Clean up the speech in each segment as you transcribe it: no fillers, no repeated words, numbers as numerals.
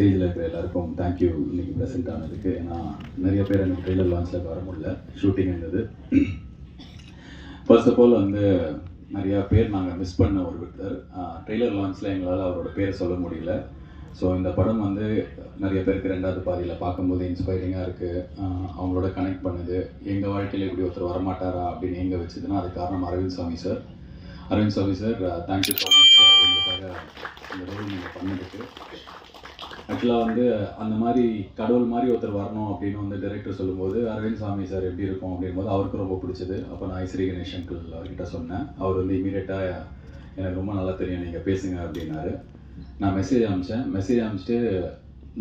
ஸ்டேஜில் இருக்கிற எல்லாருக்கும் தேங்க்யூ இன்றைக்கி ப்ரெசென்ட் ஆனதுக்கு. ஏன்னா நிறைய பேர் எனக்கு ட்ரெய்லர் லான்ச்சில் வர முடியல, ஷூட்டிங் இருந்தது. ஃபர்ஸ்ட் ஆஃப் ஆல் வந்து நிறையா பேர் நாங்கள் மிஸ் பண்ண ஒருத்தர். ட்ரெய்லர் லான்ச்சில் எங்களால் அவரோட பேரை சொல்ல முடியல. ஸோ இந்த படம் வந்து நிறைய பேருக்கு ரெண்டாவது பாதியில் பார்க்கும்போது இன்ஸ்பைரிங்காக இருக்குது. அவங்களோட கனெக்ட் பண்ணுது. எங்கள் வாழ்க்கையில் இப்படி ஒருத்தர் வரமாட்டாரா அப்படின்னு எங்கே வச்சுதுன்னா அது காரணம் அரவிந்த் சாமி சார். அரவிந்த் சாமி சார், தேங்க்யூ ஸோ மச் எங்களுக்காக இந்த ரோல் நீங்கள் பண்ணதுக்கு. ஆக்சுவலாக வந்து அந்த மாதிரி கடவுள் மாதிரி ஒருத்தர் வரணும் அப்படின்னு வந்து டைரக்டர் சொல்லும்போது அரவிந்த் சாமி சார் எப்படி இருக்கும் அப்படிங்கும்போது அவருக்கு ரொம்ப பிடிச்சது. அப்போ நான் ஸ்ரீ கணேஷ் அங்கிள் அவர்கிட்ட சொன்னேன். அவர் வந்து இமீடியட்டாக எனக்கு ரொம்ப நல்லா தெரியும், நீங்கள் பேசுங்க அப்படின்னாரு. நான் மெசேஜ் அனுப்பிச்சிட்டு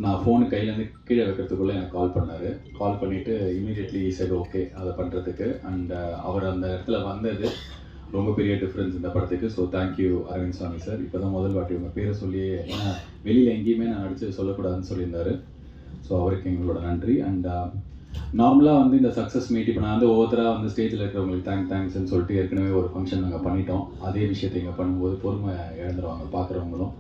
நான் ஃபோனு கையிலேருந்து கீழே வைக்கிறதுக்குள்ளே எனக்கு கால் பண்ணார். கால் பண்ணிவிட்டு இமீடியட்லி சரி ஓகே அதை பண்ணுறதுக்கு. அண்ட் அவர் அந்த இடத்துல வந்தது ரொம்ப பெரிய டிஃப்ரென்ஸ் இந்த படத்துக்கு. ஸோ தேங்க்யூ அரவிந்த் சாமி சார். இப்போ தான் முதல் வாட்டி உங்கள் பேரை சொல்லி, ஏன்னா வெளியில் எங்கேயுமே நான் நடித்து சொல்லக்கூடாதுன்னு சொல்லியிருந்தார். ஸோ அவருக்கு எங்களோட நன்றி. அண்ட் நார்மலாக வந்து இந்த சக்ஸஸ் மீட் இப்போ நான் வந்து ஒவ்வொருத்தராக வந்து ஸ்டேஜில் இருக்கிறவங்களுக்கு தேங்க்ஸ்ன்னு சொல்லிட்டு ஏற்கனவே ஒரு ஃபங்க்ஷன் நாங்கள் பண்ணிட்டோம். அதே விஷயத்தை இங்கே பண்ணும்போது பொறுமை இழந்துருவாங்க பார்க்குறவங்களும்.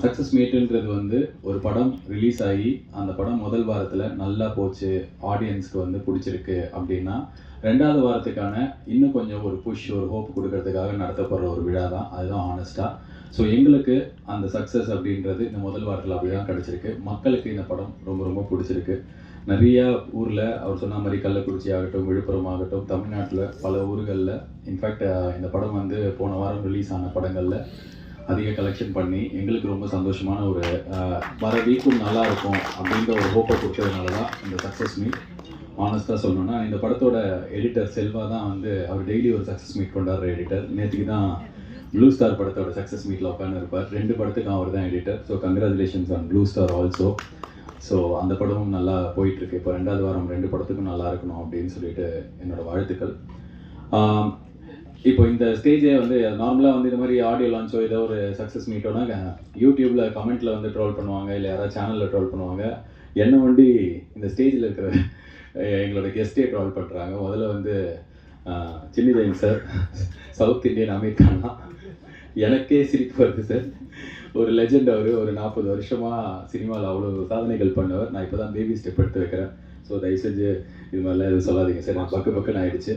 சக்ஸஸ் மீட்டுன்றது வந்து ஒரு படம் ரிலீஸ் ஆகி அந்த படம் முதல் வாரத்தில் நல்லா போச்சு, ஆடியன்ஸ்க்கு வந்து பிடிச்சிருக்கு அப்படின்னா ரெண்டாவது வாரத்துக்கான இன்னும் கொஞ்சம் ஒரு புஷ், ஒரு ஹோப் கொடுக்கறதுக்காக நடத்தப்படுற ஒரு விழா தான். அதுதான் ஆனஸ்ட்டாக. ஸோ எங்களுக்கு அந்த சக்ஸஸ் அப்படின்றது இந்த முதல் வாரத்தில் அப்படி தான் கிடச்சிருக்கு. மக்களுக்கு இந்த படம் ரொம்ப ரொம்ப பிடிச்சிருக்கு. நிறையா ஊரில் அவர் சொன்ன மாதிரி கள்ளக்குறிச்சி ஆகட்டும், விழுப்புரம் ஆகட்டும், தமிழ்நாட்டில் பல ஊர்களில் இன்ஃபேக்ட் இந்த படம் வந்து போன வாரம் ரிலீஸ் ஆன படங்களில் அதிக கலெக்ஷன் பண்ணி எங்களுக்கு ரொம்ப சந்தோஷமான ஒரு வர வீக்கும் நல்லா இருக்கும் அப்படின்ற ஒரு ஹோப்பை கொடுத்ததுனால தான் இந்த சக்ஸஸ் மீட். ஆனஸ்ட்டாக சொல்லணும்னா இந்த படத்தோட எடிட்டர் செல்வா தான் வந்து அவர் டெய்லி ஒரு சக்ஸஸ் மீட் கொண்டாடுற எடிட்டர். நேற்றுக்கு தான் ப்ளூ ஸ்டார் படத்தோட சக்ஸஸ் மீட்டில் உட்காந்து இருப்பார். 2 படத்துக்கும் அவர் தான் editor. So congratulations on blue star also. So அந்த படமும் நல்லா போயிட்டுருக்கு. இப்போ 2வது வாரம் 2 படத்துக்கும் நல்லா இருக்கணும் அப்படின்னு சொல்லிட்டு என்னோடய வாழ்த்துக்கள். இப்போ இந்த ஸ்டேஜே வந்து நார்மலாக வந்து இந்த மாதிரி ஆடியோ லான்ச்சோ ஏதோ ஒரு சக்ஸஸ் மீட்டோனா யூடியூப்பில் கமெண்ட்டில் வந்து ட்ரோல் பண்ணுவாங்க, இல்லை யாராவது சேனலில் ட்ரோல் பண்ணுவாங்க. என்ன வண்டி இந்த ஸ்டேஜில் இருக்கிற எங்களோட கெஸ்டே ட்ரோல் பண்ணுறாங்க. முதல்ல வந்து Chinni Jain sir, south Indian Aamir கான்னா. எனக்கே சிரிப்பு வருது சார். ஒரு லெஜெண்ட் அவர். ஒரு 40 வருஷமாக சினிமாவில் அவ்வளோ சாதனைகள் பண்ணவர். நான் இப்போ தான் பேபி ஸ்டெப் எடுத்து வைக்கிறேன். ஸோ தயவுசெஞ்சு இது மாதிரிலாம் எதுவும் சொல்லாதீங்க சார். நான் பக்குன்னு ஆகிடுச்சு.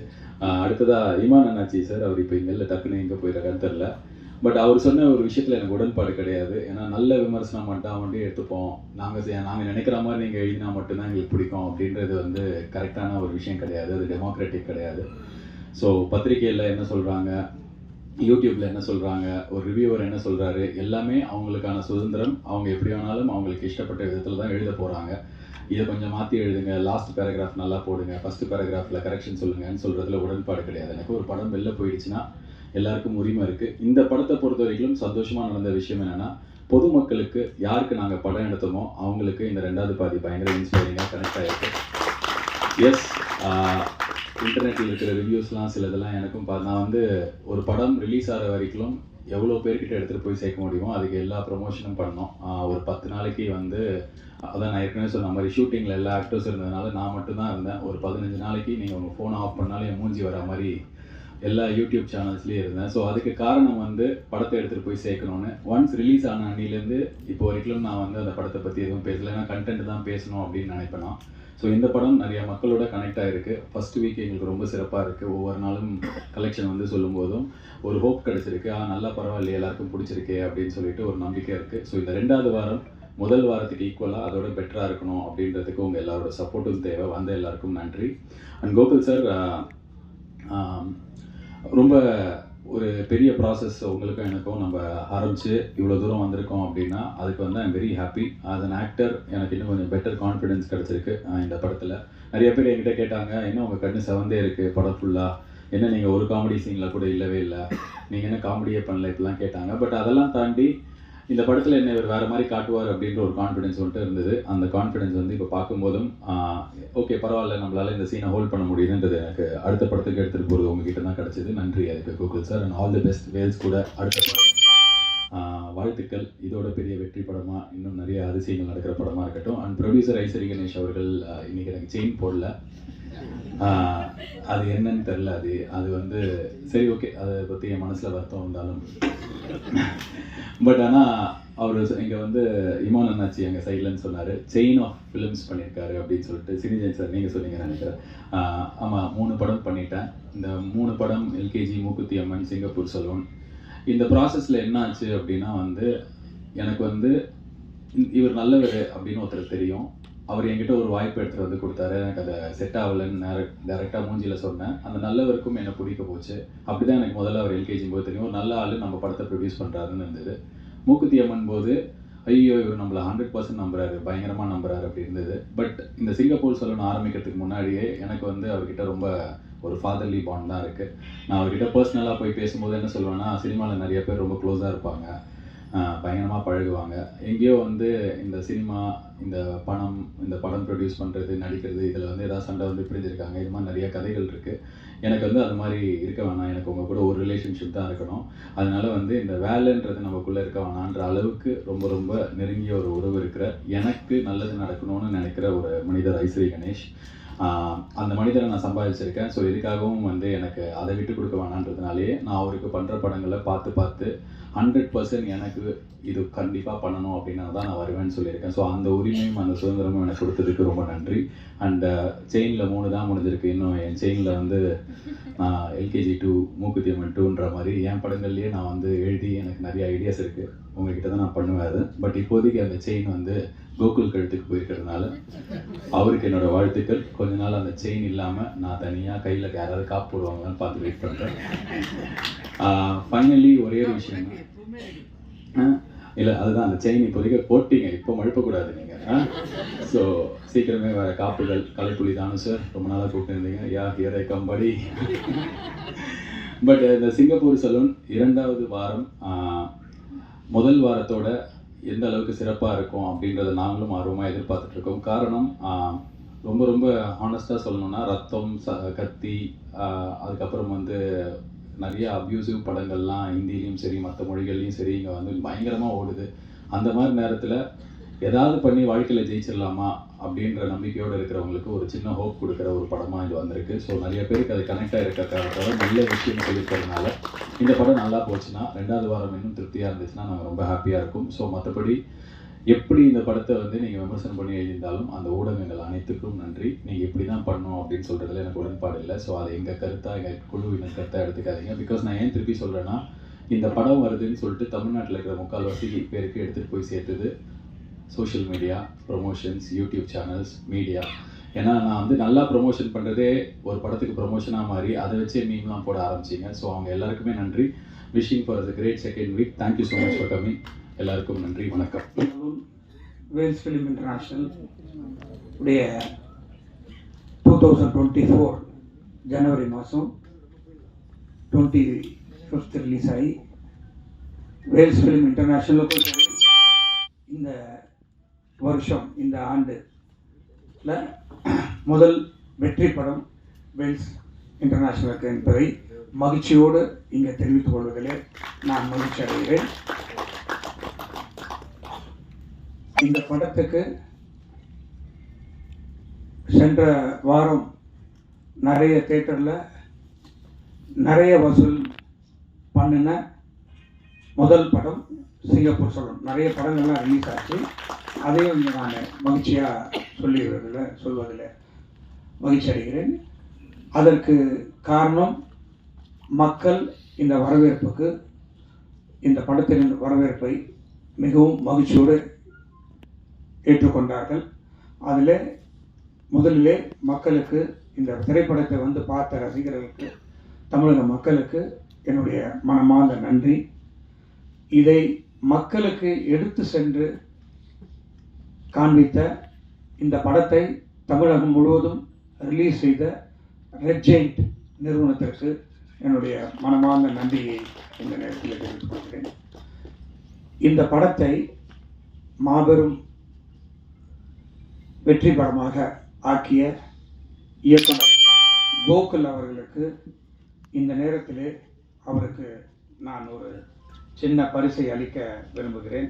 அடுத்ததாக இமான் அண்ணாச்சி சார். அவர் இப்போ இங்கே இல்லை, டக்குன்னு எங்கே போயிடுறாருன்னு தெரில. பட் அவர் சொன்ன ஒரு விஷயத்தில் எனக்கு உடன்பாடு கிடையாது. ஏன்னா நல்ல விமர்சனம் மட்டும் வண்டி எடுத்துப்போம், நாங்கள் நினைக்கிற மாதிரி நீங்கள் எழுதினா மட்டும்தான் எங்களுக்கு பிடிக்கும் அப்படின்றது வந்து கரெக்டான ஒரு விஷயம் கிடையாது. அது டெமோக்ராட்டிக் கிடையாது. ஸோ பத்திரிகையில் என்ன சொல்கிறாங்க, யூடியூப்பில் என்ன சொல்கிறாங்க, ஒரு ரிவ்யூவர் என்ன சொல்கிறாரு, எல்லாமே அவங்களுக்கான சுதந்திரம். அவங்க எப்படி வேணாலும் அவங்களுக்கு இஷ்டப்பட்ட விதத்தில் தான் எழுத போகிறாங்க. இதை கொஞ்சம் மாற்றி எழுதுங்க, லாஸ்ட் பேராகிராஃப் நல்லா போடுங்க, ஃபஸ்ட்டு பேராகிராஃபில் கரெக்ஷன் சொல்லுங்கன்னு சொல்கிறதுல உடன்பாடு கிடையாது. எனக்கு ஒரு படம் வெளில போயிடுச்சுன்னா எல்லாருக்கும் உரிமை இருக்குது. இந்த படத்தை பொறுத்த வரைக்கும் சந்தோஷமாக நடந்த விஷயம் என்னென்னா, பொதுமக்களுக்கு யாருக்கு நாங்கள் படம் எடுத்தோமோ அவங்களுக்கு இந்த 2வது பாதி பயங்கர இன்ஸ்பைரிங்காக கனெக்ட் ஆகிருக்கு. எஸ், இன்டர்நெட்டில் இருக்கிற ரிவ்யூஸ்லாம் சிலதெல்லாம் எனக்கும் நான் வந்து ஒரு படம் ரிலீஸ் ஆகிற வரைக்கும் எவ்வளோ பேர்கிட்ட எடுத்துகிட்டு போய் சேர்க்க முடியுமோ அதுக்கு எல்லா ப்ரொமோஷனும் பண்ணோம். ஒரு 10 நாளைக்கு வந்து அதான் நான் ஏற்கனவே சொன்ன மாதிரி ஷூட்டிங்கில் எல்லா ஆக்டர்ஸ் இருந்ததுனால நான் மட்டும்தான் இருந்தேன். ஒரு 15 நாளைக்கு நீங்கள் உங்கள் ஃபோனை ஆஃப் பண்ணாலும் என் மூஞ்சி வர மாதிரி எல்லா யூடியூப் சேனல்ஸ்லேயும் இருந்தேன். ஸோ அதுக்கு காரணம் வந்து படத்தை எடுத்துகிட்டு போய் சேர்க்கணுன்னு. ஒன்ஸ் ரிலீஸ் ஆன அன்னிலேருந்து இப்போ வரைக்கும் நான் வந்து அந்த படத்தை பற்றி எதுவும் பேசலை. ஏன்னா கண்டென்ட் தான் பேசணும் அப்படின்னு நினைப்பேன் நான். ஸோ இந்த படம் நிறையா மக்களோட கனெக்ட் ஆகிருக்கு. ஃபஸ்ட் வீக் எங்களுக்கு ரொம்ப சிறப்பாக இருக்குது. ஒவ்வொரு நாளும் கலெக்ஷன் வந்து சொல்லும்போதும் ஒரு ஹோப் கிடச்சிருக்கு. நல்லா பரவாயில்ல, எல்லாருக்கும் பிடிச்சிருக்கு அப்படின்னு சொல்லிட்டு ஒரு நம்பிக்கை இருக்குது. ஸோ இந்த 2வது வாரம் முதல் வாரத்துக்கு ஈக்குவலாக அதோட பெட்டராக இருக்கணும் அப்படின்றதுக்கு உங்கள் எல்லாரோட சப்போர்ட்டும் தேவை. வந்த எல்லாருக்கும் நன்றி. அண்ட் கோகுல் சார், ரொம்ப ஒரு பெரிய ப்ராசஸ் உங்களுக்கும் எனக்கும் நம்ம ஆரம்பித்து இவ்வளோ தூரம் வந்திருக்கோம் அப்படின்னா அதுக்கு வந்து I'm very happy. As an actor எனக்கு இன்னும் கொஞ்சம் பெட்டர் கான்ஃபிடென்ஸ் கிடச்சிருக்கு இந்த படத்தில். நிறைய பேர் என்கிட்ட கேட்டாங்க, என்ன உங்கள் கண்ணு செவந்தே இருக்குது படம் ஃபுல்லாக, என்ன நீங்கள் ஒரு காமெடி சீனில் கூட இல்லவே இல்லை, நீங்கள் என்ன காமெடியே பண்ணல, இப்படிலாம் கேட்டாங்க. பட் அதெல்லாம் தாண்டி இந்த படத்தில் என்ன இவர் வேறு மாதிரி காட்டுவார் அப்படின்ற ஒரு கான்ஃபிடென்ஸ் வந்துட்டு இருந்தது. அந்த கான்ஃபிடென்ஸ் வந்து இப்போ பார்க்கும்போதும் ஓகே பரவாயில்ல, நம்மளால் இந்த சீனை ஹோல்ட் பண்ண முடியுதுன்றது எனக்கு அடுத்த படத்துக்கு எடுத்துகிட்டு போகிறது உங்ககிட்ட தான் கிடச்சிது. நன்றி அதுக்கு Gokul sir. And all the best. Vels கூட அடுத்த படம் வாழ்த்துக்கள். இதோட பெரிய வெற்றி படமாக இன்னும் நிறைய அதிசயங்கள் நடக்கிற படமாக இருக்கட்டும். அண்ட் ப்ரொடியூசர் ஸ்ரீ கணேஷ் அவர்கள் இன்றைக்கி எனக்கு செயின் போடல, அது என்னன்னு தெரில. அது வந்து சரி ஓகே, அதை பற்றி என் மனசில் வருத்தம் இருந்தாலும் பட் ஆனால் அவர் இங்கே வந்து இமான் அண்ணாச்சி எங்கள் சைட்லன்னு சொன்னார், செயின் ஆஃப் ஃபிலிம்ஸ் பண்ணியிருக்காரு அப்படின்னு சொல்லிட்டு. சினிஜென் சார் நீங்கள் சொன்னீங்கன்னு நினைக்கிறேன். ஆமாம், 3 படம் பண்ணிட்டேன். இந்த 3 படம் LKG, Mookuthi Amman, Singapore salon. இந்த ப்ராசஸில் என்ன ஆச்சு அப்படின்னா வந்து எனக்கு வந்து இவர் நல்லவர் அப்படின்னு ஒருத்தர் தெரியும். அவர் என்கிட்ட ஒரு வாய்ப்பு எடுத்துகிட்டு வந்து கொடுத்தாரு. எனக்கு அதை செட் ஆகலைன்னு டேரெக்டாக மூஞ்சியில் சொன்னேன். அந்த நல்லவருக்கும் என்னை பிடிக்க போச்சு. அப்படி தான் எனக்கு முதல்ல அவர் எல்கேஜி போது தெரியும், ஒரு நல்ல ஆள் நம்ம படத்தை ப்ரொடியூஸ் பண்ணுறாருன்னு இருந்தது. மூக்குத்தி அம்மன் போது ஐயோ இவர் நம்மளை 100% நம்புறாரு, பயங்கரமாக நம்புறாரு அப்படி இருந்தது. பட் இந்த சிங்கப்பூர் சலூன் ஆரம்பிக்கிறதுக்கு முன்னாடியே எனக்கு வந்து அவர்கிட்ட ரொம்ப ஒரு ஃபாதர்லி பாண்ட் தான் இருக்குது. நான் அவர்கிட்ட பர்சனலாக போய் பேசும்போது என்ன சொல்லுவேன்னா, சினிமாவில் நிறைய பேர் ரொம்ப க்ளோஸாக இருப்பாங்க, பயங்கரமாக பழகுவாங்க. எங்கேயோ வந்து இந்த சினிமா, இந்த பணம், இந்த படம் ப்ரொடியூஸ் பண்ணுறது, நடிக்கிறது, இதில் வந்து ஏதாவது சண்டை வந்து பிரிஞ்சிருக்காங்க. இது மாதிரி நிறைய கதைகள் இருக்குது. எனக்கு வந்து அது மாதிரி இருக்க வேணாம், எனக்கு உங்கள் கூட ஒரு ரிலேஷன்ஷிப் தான் இருக்கணும். அதனால வந்து இந்த வேலைன்றது நமக்குள்ளே இருக்க வேணான்ற அளவுக்கு ரொம்ப ரொம்ப நெருங்கிய ஒரு உறவு இருக்கிற, எனக்கு நல்லது நடக்கணும்னு நினைக்கிற ஒரு மனிதர் ஐஸ்வரி கணேஷ். அந்த மனிதரை நான் சம்பாதிச்சிருக்கேன். ஸோ எதுக்காகவும் வந்து எனக்கு அதை விட்டு கொடுக்க வேணான்றதுனாலே நான் அவருக்கு பண்ணுற படங்களை பார்த்து 100% எனக்கு இது கண்டிப்பாக பண்ணணும் அப்படின்னா தான் நான் வருவேன்னு சொல்லியிருக்கேன். ஸோ அந்த உரிமையும் அந்த சுதந்திரமும் எனக்கு கொடுத்ததுக்கு ரொம்ப நன்றி. அண்ட் செயினில் 3 தான் முடிஞ்சிருக்கு. இன்னும் என் செயினில் வந்து நான் எல்கேஜி 2, மூக்குத்தி அம்மன் 2ன்ற மாதிரி என் படங்கள்லேயே நான் வந்து எழுதி எனக்கு நிறைய ஐடியாஸ் இருக்குது. உங்ககிட்ட தான் நான் பண்ணுவேன் அது. பட் இப்போதைக்கு அந்த செயின் வந்து கோகுல் கழுத்துக்கு போயிருக்கிறதுனால அவருக்கு என்னோடய வாழ்த்துக்கள். கொஞ்ச நாள் அந்த செயின் இல்லாமல் நான் தனியாக கையில் யாராவது காப்பு போடுவாங்களான்னு பார்த்து வெயிட் பண்ணுறேன். ஃபைனலி ஒரே ஒரு விஷயம் இல்லை, அதுதான் அந்த செயின் இப்போதைக்கு போட்டிங்க, இப்போ மழுப்பக்கூடாது நீங்கள். ஸோ சீக்கிரமே வேறு காப்புகள். கலைப்புலி தானு சார் ரொம்ப நாளாக கூப்பிட்டுருந்தீங்க, யா ஹியர் ஐ கம் படி. பட் இந்த சிங்கப்பூர் சலூன் 2வது வாரம் முதல் வாரத்தோட எந்த அளவுக்கு சிறப்பாக இருக்கும் அப்படின்றத நாங்களும் ஆர்வமாக எதிர்பார்த்துட்ருக்கோம். காரணம் ரொம்ப ரொம்ப ஹானஸ்ட்டாக சொல்லணும்னா, ரத்தம், கத்தி, அதுக்கப்புறம் வந்து நிறைய அப்யூசிவ் படங்கள்லாம் ஹிந்திலையும் சரி மற்ற மொழிகள்லையும் சரி இங்கே வந்து பயங்கரமாக ஓடுது. அந்த மாதிரி நேரத்தில் ஏதாவது பண்ணி வாழ்க்கையில் ஜெயிச்சிடலாமா அப்படின்ற நம்பிக்கையோடு இருக்கிறவங்களுக்கு ஒரு சின்ன ஹோப் கொடுக்குற ஒரு படமாக இது வந்திருக்கு. ஸோ நிறைய பேருக்கு அது கனெக்டாக இருக்கிறதுக்காக நல்ல விஷயம் சொல்லியிருக்கிறதுனால இந்த படம் நல்லா போச்சுன்னா 2வது வாரம் இன்னும் திருப்தியாக இருந்துச்சுன்னா நாங்கள் ரொம்ப ஹாப்பியாக இருக்கும். ஸோ மற்றபடி எப்படி இந்த படத்தை வந்து நீங்கள் விமர்சனம் பண்ணி எழுதியிருந்தாலும் அந்த ஊடகங்கள் அனைத்துக்கும் நன்றி. நீங்கள் இப்படி தான் பண்ணணும் அப்படின்னு சொல்கிறதுல எனக்கு உடன்பாடு இல்லை. ஸோ அதை எங்கள் கருத்தாக, எங்கள் குழுவினர் கருத்தாக எடுத்துக்காதீங்க. பிகாஸ் நான் ஏன் திருப்பி சொல்கிறேன்னா, இந்த படம் வருதுன்னு சொல்லிட்டு தமிழ்நாட்டில் இருக்கிற 3/4 பேருக்கு எடுத்துகிட்டு போய் சேர்த்தது social media, promotions, YouTube channels, media. ஏன்னா நான் வந்து நல்லா ப்ரொமோஷன் பண்ணுறதே ஒரு படத்துக்கு ப்ரொமோஷனாக மாறி அதை வச்சே மீம்லாம் போட ஆரம்பிச்சிங்க. ஸோ அவங்க எல்லாருக்குமே நன்றி. Wishing for the great second week. Thank you so much for coming. எல்லாருக்கும் நன்றி, வணக்கம். வேல்ஸ் ஃபிலிம் இன்டர்நேஷ்னல் உடைய 2024 ஜனவரி மாதம் 25th ரிலீஸ் ஆகி வேல்ஸ் ஃபிலிம் இன்டர்நேஷ்னலுக்கும் இந்த வருஷம், இந்த ஆண்டில் முதல் வெற்றி படம் வேல்ஸ் இன்டர்நேஷ்னலுக்கு என்பதை மகிழ்ச்சியோடு இங்கே தெரிவித்துக் கொள்வதிலே நான் மகிழ்ச்சி அடைகிறேன். இந்த படத்துக்கு சென்ற வாரம் நிறைய தியேட்டரில் நிறைய வசூல் பண்ணின முதல் படம் சிங்கப்பூர் சலூன். நிறைய படங்கள்லாம் ரிலீஸ் ஆச்சு. அதையும் இங்கே நான் மகிழ்ச்சியாக சொல்வதில் மகிழ்ச்சி அடைகிறேன். அதற்கு காரணம் மக்கள் இந்த வரவேற்புக்கு, இந்த படத்தின் வரவேற்பை மிகவும் மகிழ்ச்சியோடு ஏற்றுக்கொண்டார்கள். அதில் முதலிலே மக்களுக்கு, இந்த திரைப்படத்தை வந்து பார்த்த ரசிகர்களுக்கு, தமிழக மக்களுக்கு என்னுடைய மனமார்ந்த நன்றி. இதை மக்களுக்கு எடுத்து சென்று காண்பித்த, இந்த படத்தை தமிழகம் முழுவதும் ரிலீஸ் செய்த ரெட் ஜெயிண்ட் நிறுவனத்திற்கு என்னுடைய மனமார்ந்த நன்றியை இந்த நேரத்தில் தெரிவித்துக் கொள்கிறேன். இந்த படத்தை மாபெரும் வெற்றி படமாக ஆக்கிய இயக்குனர் கோகுல் அவர்களுக்கு இந்த நேரத்திலே அவருக்கு நான் ஒரு சின்ன பரிசை அளிக்க விரும்புகிறேன்.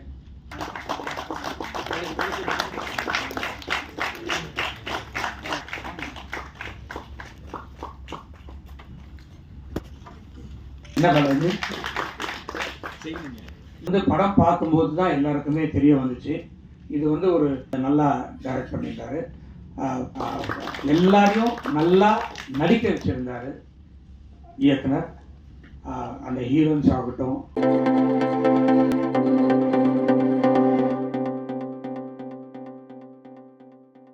என்ன பண்ணுறது? வந்து படம் பார்க்கும்போது தான் எல்லாருக்குமே தெரிய வந்துச்சு. இது வந்து ஒரு நல்லா டைரக்ட் பண்ணியிருந்தாரு. எல்லாரையும் நல்லா நடிக்க வச்சிருந்தாரு இயக்குனர். அந்த ஹீரோயின்ஸ் ஆகட்டும்,